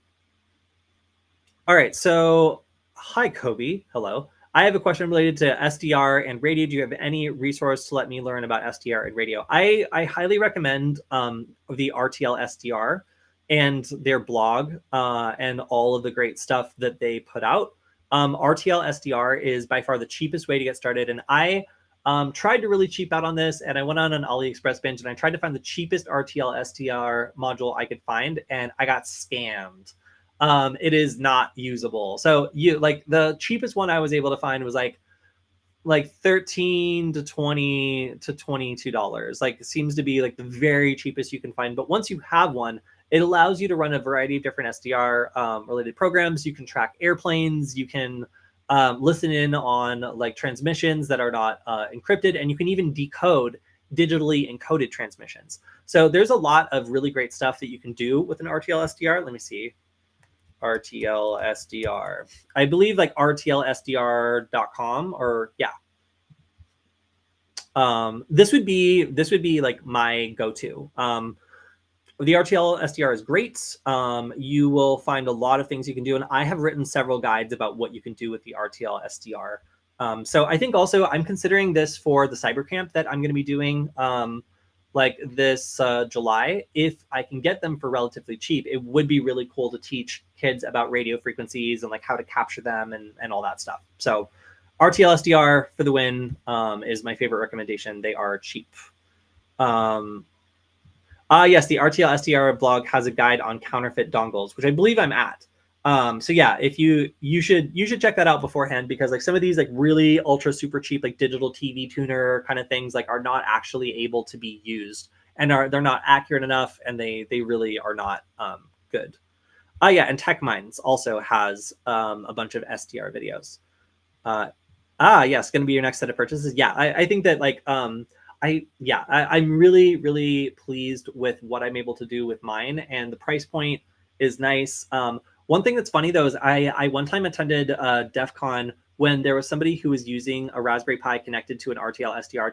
right, so hi, Kobe. Hello. I have a question related to SDR and radio. Do you have any resource to let me learn about SDR and radio? I highly recommend the RTL SDR and their blog and all of the great stuff that they put out. RTL SDR is by far the cheapest way to get started. And I tried to really cheap out on this, and I went on an AliExpress binge and I tried to find the cheapest RTL SDR module I could find, and I got scammed. It is not usable. So you like the cheapest one I was able to find was like $13 to $20 to $22. Like it seems to be like the very cheapest you can find. But once you have one, it allows you to run a variety of different SDR related programs. You can track airplanes. You can listen in on like transmissions that are not encrypted, and you can even decode digitally encoded transmissions. So there's a lot of really great stuff that you can do with an RTL SDR. Let me see. RTL SDR. I believe like rtlsdr.com or yeah. This would be like my go-to. The RTL SDR is great. You will find a lot of things you can do, and I have written several guides about what you can do with the RTL SDR. So I think also I'm considering this for the cyber camp that I'm going to be doing like this July. If I can get them for relatively cheap, it would be really cool to teach kids about radio frequencies and like how to capture them and all that stuff. So RTL SDR for the win is my favorite recommendation. They are cheap. Yes, the RTL SDR blog has a guide on counterfeit dongles, which I believe I'm at. So yeah, if you should check that out beforehand, because like some of these like really ultra super cheap like digital TV tuner kind of things like are not actually able to be used, and they're not accurate enough, and they really are not good. Yeah, and Tech Minds also has a bunch of SDR videos. Yes, going to be your next set of purchases. Yeah, I think that like I'm really, really pleased with what I'm able to do with mine, and the price point is nice. One thing that's funny though is I one time attended DEF CON when there was somebody who was using a Raspberry Pi connected to an RTL SDR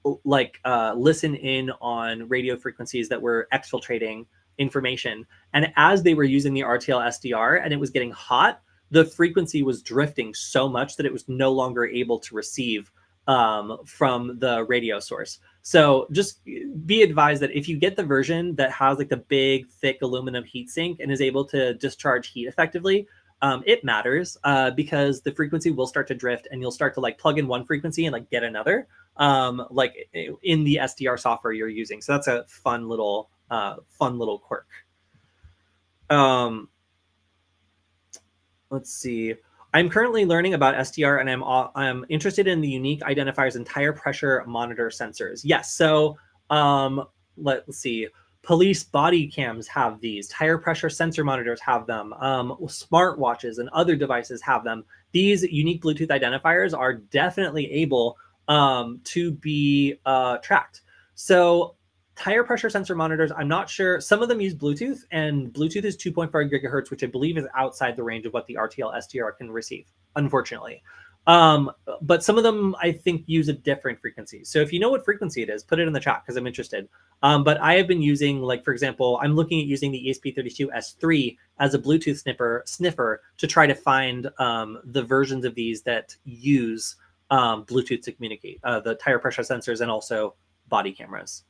to listen in on radio frequencies that were exfiltrating information. And as they were using the RTL SDR and it was getting hot, the frequency was drifting so much that it was no longer able to receive from the radio source. So just be advised that if you get the version that has like the big, thick aluminum heatsink and is able to discharge heat effectively, it matters because the frequency will start to drift and you'll start to like plug in one frequency and like get another like in the SDR software you're using. So that's a fun little quirk. Let's see. I'm currently learning about SDR and I'm interested in the unique identifiers and tire pressure monitor sensors. Yes. So let's see. Police body cams have these. Tire pressure sensor monitors have them. Smartwatches and other devices have them. These unique Bluetooth identifiers are definitely able to be tracked. So tire pressure sensor monitors, I'm not sure. Some of them use Bluetooth, and Bluetooth is 2.5 gigahertz, which I believe is outside the range of what the RTL SDR can receive, unfortunately. But some of them, I think, use a different frequency. So if you know what frequency it is, put it in the chat because I'm interested. But I have been using, like, for example, I'm looking at using the ESP32S3 as a Bluetooth sniffer to try to find the versions of these that use Bluetooth to communicate, the tire pressure sensors and also body cameras.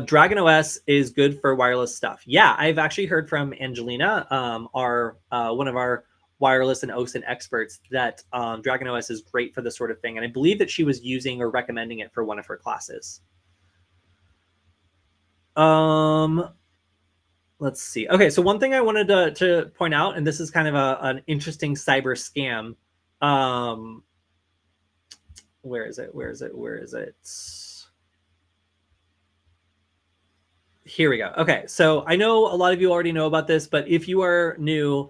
Dragon OS is good for wireless stuff. Yeah, I've actually heard from Angelina, our one of our wireless and OSINT experts, that Dragon OS is great for this sort of thing. And I believe that she was using or recommending it for one of her classes. Let's see. Okay, so one thing I wanted to point out, and this is kind of an interesting cyber scam. Where is it? Here we go. Okay, so I know a lot of you already know about this, but if you are new,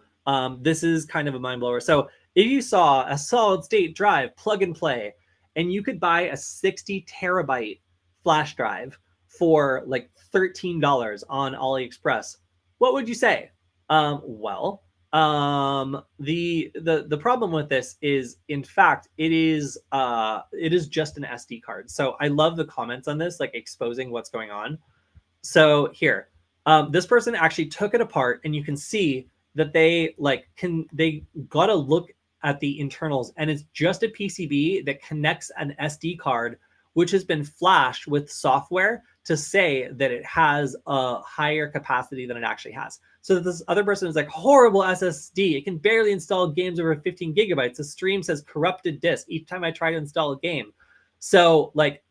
this is kind of a mind blower. So if you saw a solid state drive plug and play, and you could buy a 60 terabyte flash drive for like $13 on AliExpress, what would you say? The problem with this is, in fact, it is just an SD card. So I love the comments on this, like exposing what's going on. So here, this person actually took it apart, and you can see that they got to look at the internals, and it's just a PCB that connects an SD card, which has been flashed with software to say that it has a higher capacity than it actually has. So that this other person is like, horrible SSD. It can barely install games over 15 gigabytes. The stream says corrupted disk each time I try to install a game. So that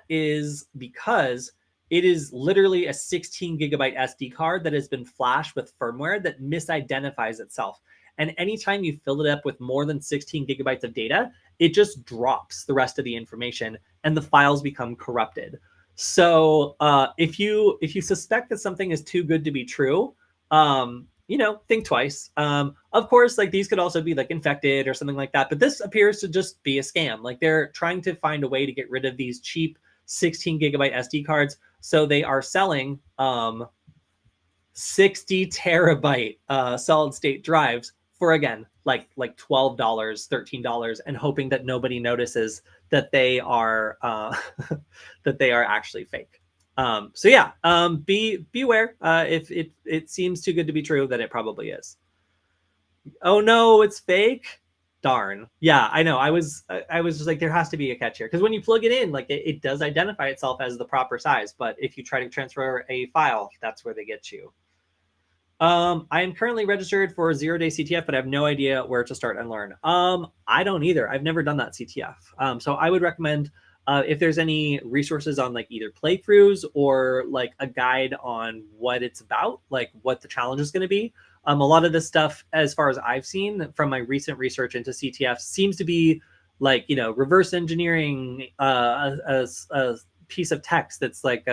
is because it is literally a 16 gigabyte SD card that has been flashed with firmware that misidentifies itself. And anytime you fill it up with more than 16 gigabytes of data, it just drops the rest of the information and the files become corrupted. So if you suspect that something is too good to be true, think twice. Of course, like these could also be like infected or something like that, but this appears to just be a scam. Like they're trying to find a way to get rid of these cheap 16 gigabyte SD cards. So they are selling 60 terabyte solid state drives for, again, like $12, $13, and hoping that nobody notices that they are that they are actually fake. Beware. If it seems too good to be true, then it probably is. Oh no, it's fake. Darn. Yeah, I know. I was just like, there has to be a catch here, because when you plug it in, like it does identify itself as the proper size, but if you try to transfer a file, that's where they get you. I am currently registered for 0-day CTF, but I have no idea where to start and learn. I don't either. I've never done that CTF. So I would recommend if there's any resources on like either playthroughs or like a guide on what it's about, like what the challenge is going to be. A lot of this stuff, as far as I've seen from my recent research into CTF, seems to be like, reverse engineering a piece of text that's like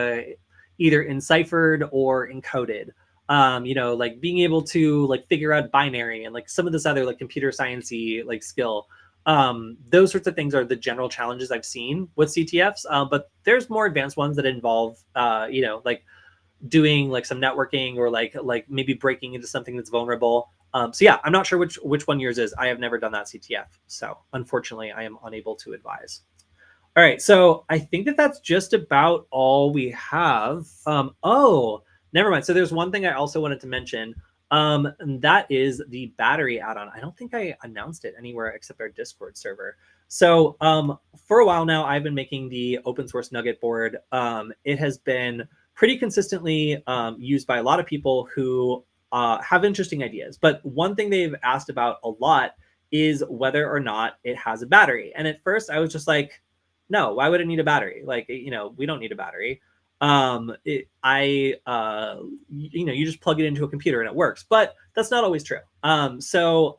either enciphered or encoded. Like being able to like figure out binary and like some of this other like computer sciencey like skill. Those sorts of things are the general challenges I've seen with CTFs. But there's more advanced ones that involve, like doing like some networking or like maybe breaking into something that's vulnerable. I'm not sure which one yours is. I have never done that CTF. So unfortunately, I am unable to advise. All right. So I think that's just about all we have. Never mind. So there's one thing I also wanted to mention. And that is the battery add-on. I don't think I announced it anywhere except our Discord server. So for a while now, I've been making the open source Nugget board. It has been pretty consistently used by a lot of people who have interesting ideas. But one thing they've asked about a lot is whether or not it has a battery. And at first I was just like, no, why would it need a battery? Like, we don't need a battery. You just plug it into a computer and it works, but that's not always true. So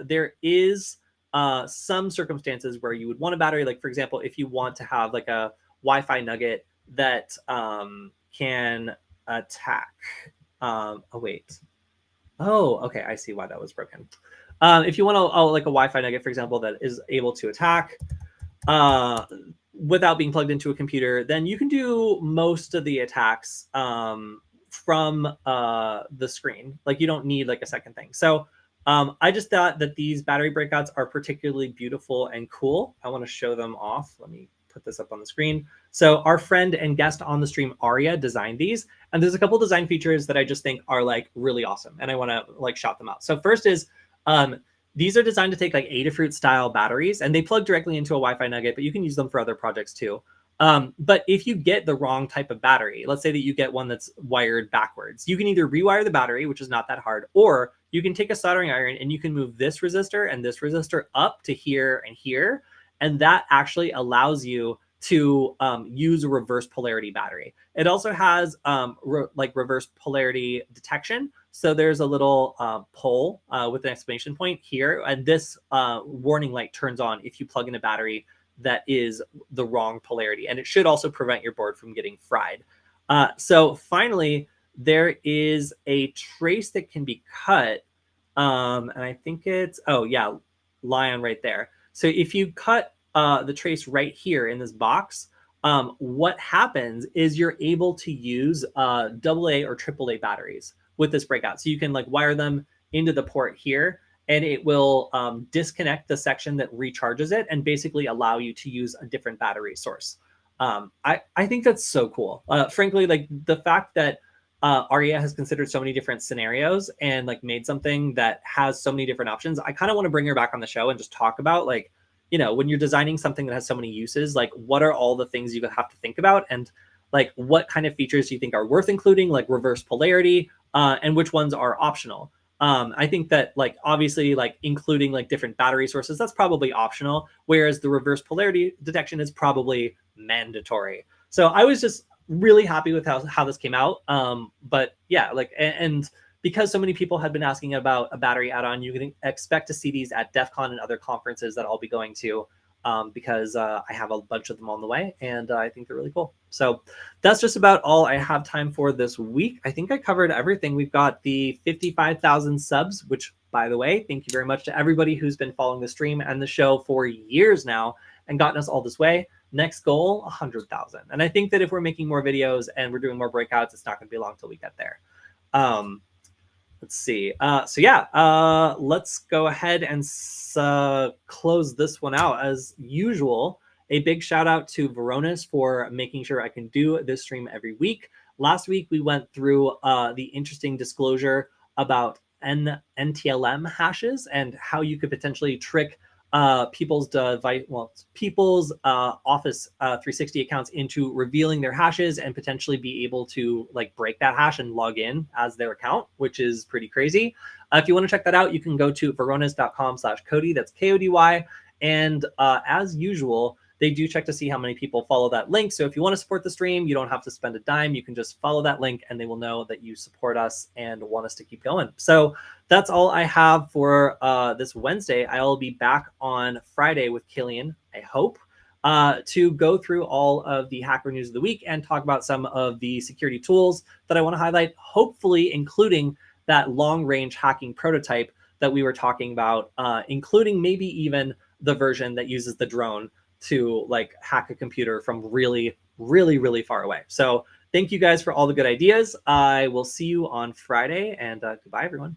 there is some circumstances where you would want a battery. Like, for example, if you want to have like a Wi-Fi nugget that can attack. Oh, wait. Oh, okay. I see why that was broken. If you want like a Wi-Fi nugget, for example, that is able to attack without being plugged into a computer, then you can do most of the attacks from the screen. Like, you don't need like a second thing. So I just thought that these battery breakouts are particularly beautiful and cool. I want to show them off. Let me put this up on the screen. So our friend and guest on the stream, Aria, designed these. And there's a couple design features that I just think are like really awesome. And I want to like shout them out. So first is these are designed to take like Adafruit style batteries, and they plug directly into a Wi-Fi nugget, but you can use them for other projects too. But if you get the wrong type of battery, let's say that you get one that's wired backwards, you can either rewire the battery, which is not that hard, or you can take a soldering iron and you can move this resistor and this resistor up to here and here. And that actually allows you to use a reverse polarity battery. It also has reverse polarity detection. So there's a little pole with an exclamation point here. And this warning light turns on if you plug in a battery that is the wrong polarity. And it should also prevent your board from getting fried. So finally, there is a trace that can be cut. And I think it's, oh yeah, Lion right there. So if you cut the trace right here in this box, what happens is you're able to use AA or AAA batteries with this breakout. So you can like wire them into the port here, and it will disconnect the section that recharges it and basically allow you to use a different battery source. I think that's so cool. Frankly, like the fact that Aria has considered so many different scenarios and like made something that has so many different options. I kind of want to bring her back on the show and just talk about like, when you're designing something that has so many uses, like what are all the things you have to think about, and like what kind of features do you think are worth including, like reverse polarity, and which ones are optional. I think that like obviously like including like different battery sources, that's probably optional, whereas the reverse polarity detection is probably mandatory. So I was just really happy with how this came out. But yeah, like and because so many people had been asking about a battery add-on, you can expect to see these at DEF CON and other conferences that I'll be going to, because I have a bunch of them on the way, and I think they're really cool. So that's just about all I have time for this week. I think I covered everything. We've got the 55,000 subs, which, by the way, thank you very much to everybody who's been following the stream and the show for years now and gotten us all this way. Next goal, 100,000. And I think that if we're making more videos and we're doing more breakouts, it's not going to be long till we get there. Let's see. So yeah, let's go ahead and close this one out. As usual, a big shout out to Veronis for making sure I can do this stream every week. Last week, we went through the interesting disclosure about NTLM hashes and how you could potentially trick people's device, people's Office 360 accounts into revealing their hashes and potentially be able to like break that hash and log in as their account, which is pretty crazy. If you want to check that out, you can go to veronis.com/Kody. That's KODY. And as usual, they do check to see how many people follow that link. So if you want to support the stream, you don't have to spend a dime. You can just follow that link and they will know that you support us and want us to keep going. So that's all I have for this Wednesday. I'll be back on Friday with Killian, I hope, to go through all of the hacker news of the week and talk about some of the security tools that I want to highlight, hopefully including that long-range hacking prototype that we were talking about, including maybe even the version that uses the drone to like hack a computer from really, really, really far away. So thank you guys for all the good ideas. I will see you on Friday, and goodbye, everyone.